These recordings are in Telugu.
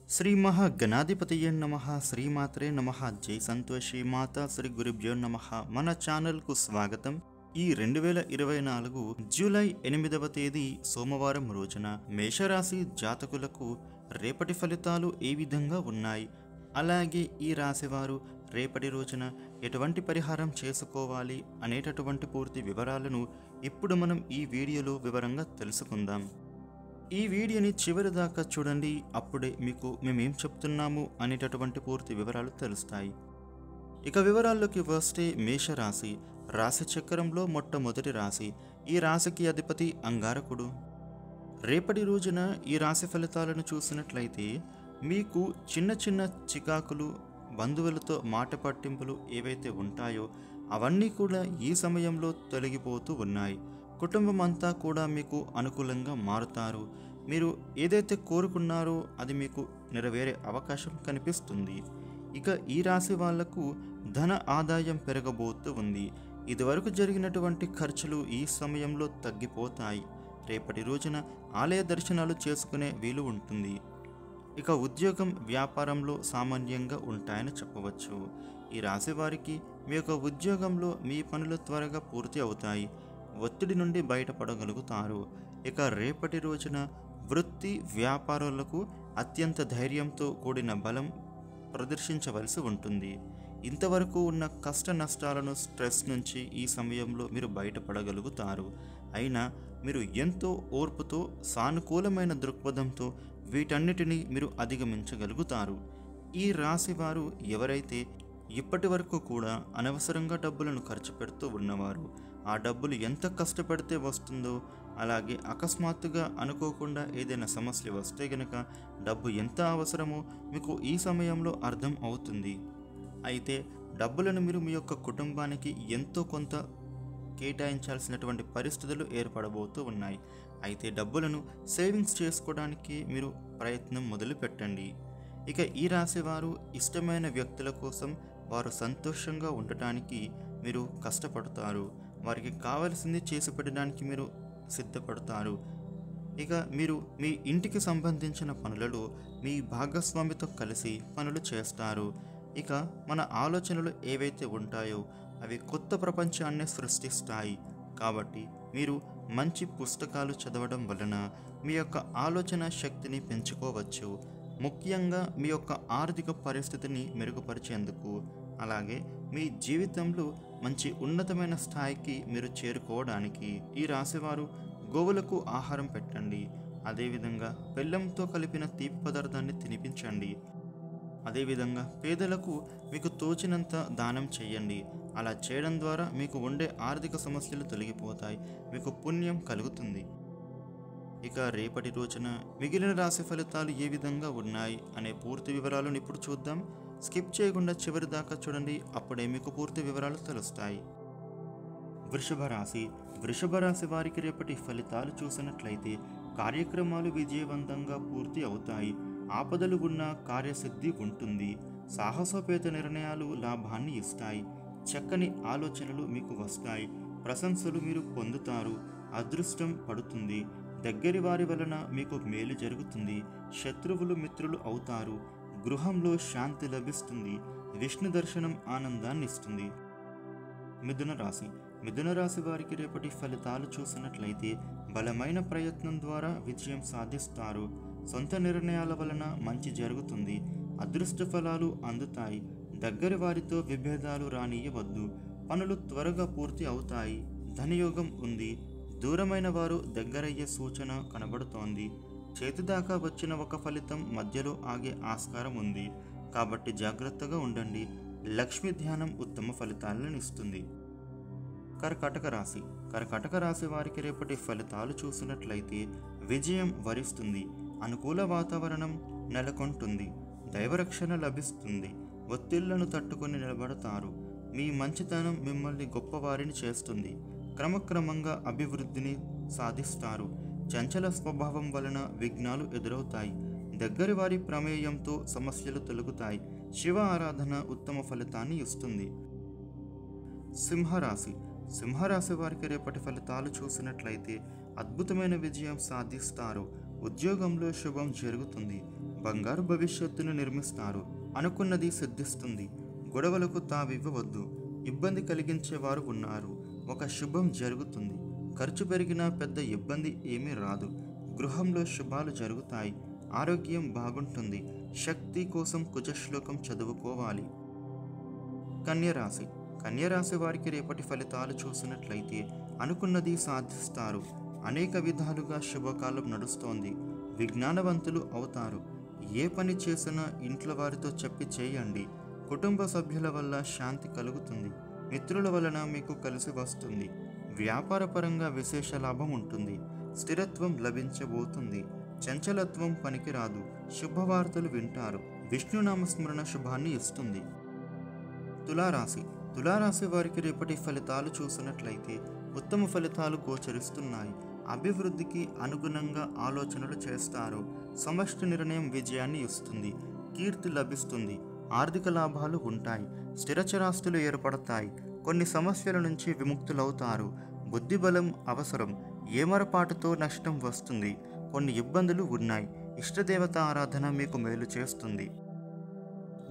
శ్రీ మహాగణాధిపతయే నమః శ్రీమాత్రే నమః జై సంతోషి మాత శ్రీ గురుభ్యో నమః. మన ఛానల్కు స్వాగతం. ఈ 2024 జూలై 8వ తేదీ సోమవారం రోజున మేషరాశి జాతకులకు రేపటి ఫలితాలు ఏ విధంగా ఉన్నాయి, అలాగే ఈ రాశివారు రేపటి రోజున ఎటువంటి పరిహారం చేసుకోవాలి అనేటటువంటి పూర్తి వివరాలను ఇప్పుడు మనం ఈ వీడియోలో వివరంగా తెలుసుకుందాం. ఈ వీడియోని చివరి దాకా చూడండి, అప్పుడే మీకు మేమేం చెప్తున్నాము అనేటటువంటి పూర్తి వివరాలు తెలుస్తాయి. ఇక వివరాల్లోకి వస్తే మేషరాశి రాశి చక్రంలో మొట్టమొదటి రాశి. ఈ రాశికి అధిపతి అంగారకుడు. రేపటి రోజున ఈ రాశి ఫలితాలను చూసినట్లయితే మీకు చిన్న చిన్న చికాకులు, బంధువులతో మాట పట్టింపులు ఏవైతే ఉంటాయో అవన్నీ కూడా ఈ సమయంలో తొలగిపోతూ ఉన్నాయి. కుటుంబం అంతా కూడా మీకు అనుకూలంగా మారుతారు. మీరు ఏదైతే కోరుకున్నారో అది మీకు నెరవేరే అవకాశం కనిపిస్తుంది. ఇక ఈ రాశి వాళ్లకు ధన ఆదాయం పెరగబోతూ ఉంది. ఇదివరకు జరిగినటువంటి ఖర్చులు ఈ సమయంలో తగ్గిపోతాయి. రేపటి రోజున ఆలయ దర్శనాలు చేసుకునే వీలు ఉంటుంది. ఇక ఉద్యోగం, వ్యాపారంలో సామాన్యంగా ఉంటాయని చెప్పవచ్చు. ఈ రాశి వారికి మీ యొక్క ఉద్యోగంలో మీ పనులు త్వరగా పూర్తి అవుతాయి. ఒత్తిడి నుండి బయటపడగలుగుతారు. ఇక రేపటి రోజున వృత్తి, వ్యాపారాలకు అత్యంత ధైర్యంతో కూడిన బలం ప్రదర్శించవలసి ఉంటుంది. ఇంతవరకు ఉన్న కష్ట నష్టాలను, స్ట్రెస్ నుంచి ఈ సమయంలో మీరు బయటపడగలుగుతారు. అయినా మీరు ఎంతో ఓర్పుతో, సానుకూలమైన దృక్పథంతో వీటన్నిటినీ మీరు అధిగమించగలుగుతారు. ఈ రాశి వారు ఎవరైతే ఇప్పటి వరకు కూడా అనవసరంగా డబ్బులను ఖర్చు పెడుతూ ఉన్నవారు, ఆ డబ్బులు ఎంత కష్టపడితే వస్తుందో, అలాగే అకస్మాత్తుగా అనుకోకుండా ఏదైనా సమస్య వస్తే గనక డబ్బు ఎంత అవసరమో మీకు ఈ సమయంలో అర్థం అవుతుంది. అయితే డబ్బులను మీరు మీ యొక్క కుటుంబానికి ఎంతో కొంత కేటాయించాల్సినటువంటి పరిస్థితులు ఏర్పడబోతూ ఉన్నాయి. అయితే డబ్బులను సేవింగ్స్ చేసుకోవడానికి మీరు ప్రయత్నం మొదలు పెట్టండి. ఇక ఈ రాశి వారు ఇష్టమైన వ్యక్తుల కోసం వారు సంతోషంగా ఉండటానికి మీరు కష్టపడతారు. వారికి కావలసింది చేసి పెట్టడానికి మీరు సిద్ధపడతారు. ఇక మీరు మీ ఇంటికి సంబంధించిన పనులలో మీ భాగస్వామితో కలిసి పనులు చేస్తారు. ఇక మన ఆలోచనలు ఏవైతే ఉంటాయో అవి కొత్త ప్రపంచాన్ని సృష్టిస్తాయి. కాబట్టి మీరు మంచి పుస్తకాలు చదవడం వలన మీ యొక్క ఆలోచన శక్తిని పెంచుకోవచ్చు. ముఖ్యంగా మీ యొక్క ఆర్థిక పరిస్థితిని మెరుగుపరిచేందుకు, అలాగే మీ జీవితంలో మంచి ఉన్నతమైన స్థాయికి మీరు చేరుకోవడానికి ఈ రాశివారు గోవులకు ఆహారం పెట్టండి. అదేవిధంగా బెల్లంతో కలిపిన తీపి పదార్థాన్ని తినిపించండి. అదేవిధంగా పేదలకు మీకు తోచినంత దానం చేయండి. అలా చేయడం ద్వారా మీకు ఉండే ఆర్థిక సమస్యలు తొలగిపోతాయి, మీకు పుణ్యం కలుగుతుంది. ఇక రేపటి రోజున మిగిలిన రాశి ఫలితాలు ఏ విధంగా ఉన్నాయి అనే పూర్తి వివరాలను ఇప్పుడు చూద్దాం. స్కిప్ చేయకుండా చివరి దాకా చూడండి, అప్పుడే మీకు పూర్తి వివరాలు తెలుస్తాయి. వృషభ రాశి. వృషభ రాశి వారికి రేపటి ఫలితాలు చూసినట్లయితే కార్యక్రమాలు విజయవంతంగా పూర్తి అవుతాయి. ఆపదలు ఉన్న కార్యసిద్ధి ఉంటుంది. సాహసోపేత నిర్ణయాలు లాభాన్ని ఇస్తాయి. చక్కని ఆలోచనలు మీకు వస్తాయి. ప్రశంసలు మీరు పొందుతారు. అదృష్టం పడుతుంది. దగ్గరి వారి వలన మీకు మేలు జరుగుతుంది. శత్రువులు మిత్రులు అవుతారు. గృహంలో శాంతి లభిస్తుంది. విష్ణు దర్శనం ఆనందాన్ని ఇస్తుంది. మిథున రాశి. మిథున రాశి వారికి రేపటి ఫలితాలు చూసినట్లయితే బలమైన ప్రయత్నం ద్వారా విజయం సాధిస్తారు. సొంత నిర్ణయాల వలన మంచి జరుగుతుంది. అదృష్ట ఫలాలు అందుతాయి. దగ్గరి వారితో విభేదాలు రానియవద్దు. పనులు త్వరగా పూర్తి అవుతాయి. ధనయోగం ఉంది. దూరమైన వారు దగ్గరయ్యే సూచన కనబడుతోంది. చేతిదాకా వచ్చిన ఒక ఫలితం మధ్యలో ఆగే ఆస్కారం ఉంది. కాబట్టి జాగ్రత్తగా ఉండండి. లక్ష్మీ ధ్యానం ఉత్తమ ఫలితాలను ఇస్తుంది. కర్కాటక రాశి. కర్కాటక రాశి వారికి రేపటి ఫలితాలు చూసినట్లయితే విజయం వరిస్తుంది. అనుకూల వాతావరణం నెలకొంటుంది. దైవరక్షణ లభిస్తుంది. ఒత్తిళ్లను తట్టుకొని నిలబడతారు. మీ మంచితనం మిమ్మల్ని గొప్పవారిని చేస్తుంది. క్రమక్రమంగా అభివృద్ధిని సాధిస్తారు. చంచల స్వభావం వలన విఘ్నాలు ఎదురవుతాయి. దగ్గరి వారి ప్రమేయంతో సమస్యలు తొలగుతాయి. శివ ఆరాధన ఉత్తమ ఫలితాన్ని ఇస్తుంది. సింహరాశి. సింహరాశి వారికి రేపటి ఫలితాలు చూసినట్లయితే అద్భుతమైన విజయం సాధిస్తారు. ఉద్యోగంలో శుభం జరుగుతుంది. బంగారు భవిష్యత్తును నిర్మిస్తారు. అనుకున్నది సిద్ధిస్తుంది. గొడవలకు తావివ్వవద్దు. ఇబ్బంది కలిగించేవారు ఉన్నారు. ఒక శుభం జరుగుతుంది. ఖర్చు పెరిగినా పెద్ద ఇబ్బంది ఏమీ రాదు. గృహంలో శుభాలు జరుగుతాయి. ఆరోగ్యం బాగుంటుంది. శక్తి కోసం కుజశ్లోకం చదువుకోవాలి. కన్యరాశి. కన్యరాశి వారికి రేపటి ఫలితాలు చూసినట్లయితే అనుకున్నది సాధిస్తారు. అనేక విధాలుగా శుభకాలం నడుస్తోంది. విజ్ఞానవంతులు అవుతారు. ఏ పని చేసినా ఇంట్లో వారితో చెప్పి చేయండి. కుటుంబ సభ్యుల వల్ల శాంతి కలుగుతుంది. మిత్రుల వలన మీకు కలిసి వస్తుంది. వ్యాపారపరంగా విశేష లాభం ఉంటుంది. స్థిరత్వం లభించబోతుంది. చంచలత్వం పనికిరాదు. శుభవార్తలు వింటారు. విష్ణునామస్మరణ శుభాన్ని ఇస్తుంది. తులారాశి. తులారాశి వారికి రేపటి ఫలితాలు చూసినట్లయితే ఉత్తమ ఫలితాలు గోచరిస్తున్నాయి. అభివృద్ధికి అనుగుణంగా ఆలోచనలు చేస్తారు. సమష్టి నిర్ణయం విజయాన్ని ఇస్తుంది. కీర్తి లభిస్తుంది. ఆర్థిక లాభాలు ఉంటాయి. స్థిరచరాస్తులు ఏర్పడతాయి. కొన్ని సమస్యల నుంచి విముక్తులవుతారు. బుద్ధిబలం అవసరం. ఏమరపాటుతో నష్టం వస్తుంది. కొన్ని ఇబ్బందులు ఉన్నాయి. ఇష్టదేవత ఆరాధన మీకు మేలు చేస్తుంది.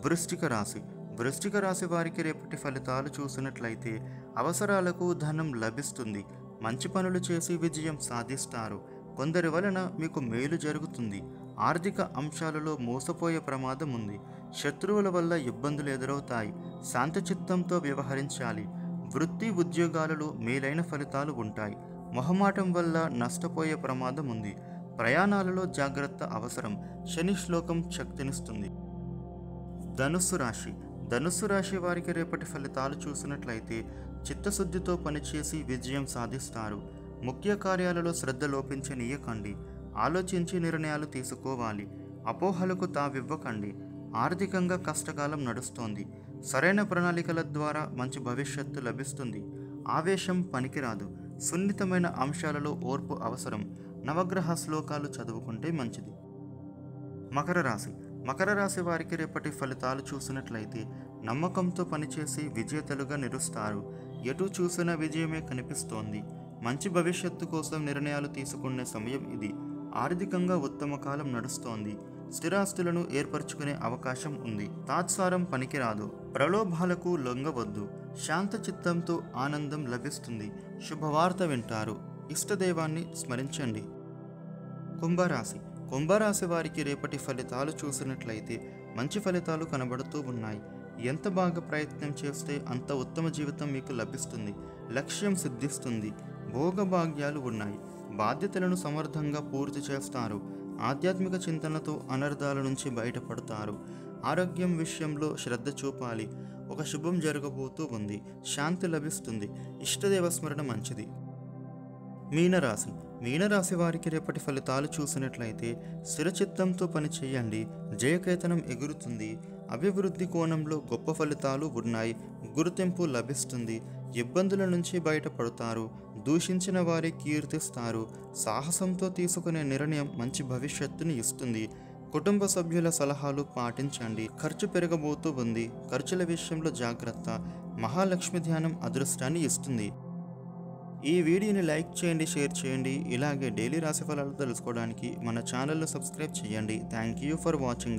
వృశ్చిక రాశి. వృశ్చిక రాశి వారికి రేపటి ఫలితాలు చూసినట్లయితే అవసరాలకు ధనం లభిస్తుంది. మంచి పనులు చేసి విజయం సాధిస్తారు. కొందరి వలన మీకు మేలు జరుగుతుంది. ఆర్థిక అంశాలలో మోసపోయే ప్రమాదం ఉంది. శత్రువుల వల్ల ఇబ్బందులు ఎదురవుతాయి. శాంతచిత్తంతో వ్యవహరించాలి. వృత్తి ఉద్యోగాలలో మేలైన ఫలితాలు ఉంటాయి. మొహమాటం వల్ల నష్టపోయే ప్రమాదం ఉంది. ప్రయాణాలలో జాగ్రత్త అవసరం. శని శ్లోకం శక్తినిస్తుంది. ధనుస్సు రాశి. ధనుస్సు రాశి వారికి రేపటి ఫలితాలు చూసినట్లయితే చిత్తశుద్ధితో పనిచేసి విజయం సాధిస్తారు. ముఖ్య కార్యాలలో శ్రద్ధ లోపించనీయకండి. ఆలోచించి నిర్ణయాలు తీసుకోవాలి. అపోహలకు తావివ్వకండి. ఆర్థికంగా కష్టకాలం నడుస్తోంది. సరైన ప్రణాళికల ద్వారా మంచి భవిష్యత్తు లభిస్తుంది. ఆవేశం పనికిరాదు. సున్నితమైన అంశాలలో ఓర్పు అవసరం. నవగ్రహ శ్లోకాలు చదువుకుంటే మంచిది. మకర రాశి. మకర రాశి వారికి రేపటి ఫలితాలు చూసినట్లయితే నమ్మకంతో పనిచేసి విజేతలుగా నిలుస్తారు. ఎటు చూసినా విజయమే కనిపిస్తోంది. మంచి భవిష్యత్తు కోసం నిర్ణయాలు తీసుకునే సమయం ఇది. ఆర్థికంగా ఉత్తమ కాలం నడుస్తోంది. స్థిరాస్తులను ఏర్పరచుకునే అవకాశం ఉంది. తాత్సారం పనికిరాదు. ప్రలోభాలకు లొంగవద్దు. శాంత చిత్తంతో ఆనందం లభిస్తుంది. శుభవార్త వింటారు. ఇష్టదైవాన్ని స్మరించండి. కుంభరాశి. కుంభరాశి వారికి రేపటి ఫలితాలు చూసినట్లయితే మంచి ఫలితాలు కనబడుతూ ఉన్నాయి. ఎంత బాగా ప్రయత్నం చేస్తే అంత ఉత్తమ జీవితం మీకు లభిస్తుంది. లక్ష్యం సిద్ధిస్తుంది. భోగభాగ్యాలు ఉన్నాయి. బాధ్యతలను సమర్థంగా పూర్తి చేస్తారు. ఆధ్యాత్మిక చింతనతో అనర్థాల నుంచి బయటపడతారు. ఆరోగ్యం విషయంలో శ్రద్ధ చూపాలి. ఒక శుభం జరగబోతూ ఉంది. శాంతి లభిస్తుంది. ఇష్టదేవ స్మరణ మంచిది. మీనరాశి. మీనరాశి వారికి రేపటి ఫలితాలు చూసినట్లయితే స్థిరచిత్తంతో పనిచేయండి. జయకేతనం ఎగురుతుంది. అభివృద్ధి కోణంలో గొప్ప ఫలితాలు ఉన్నాయి. గుర్తింపు లభిస్తుంది. ఇబ్బందుల నుంచి బయటపడతారు. దూషించిన వారి కీర్తిస్తారు. సాహసంతో తీసుకునే నిర్ణయం మంచి భవిష్యత్తుని ఇస్తుంది. కుటుంబ సభ్యుల సలహాలు పాటించండి. ఖర్చు పెరగబోతూ ఉంది. ఖర్చుల విషయంలో జాగ్రత్త. మహాలక్ష్మి ధ్యానం అదృష్టాన్ని ఇస్తుంది. ఈ వీడియోని లైక్ చేయండి, షేర్ చేయండి. ఇలాగే డైలీ రాశి ఫలాలు తెలుసుకోవడానికి మన ఛానల్ను సబ్స్క్రైబ్ చేయండి. Thank you for watching.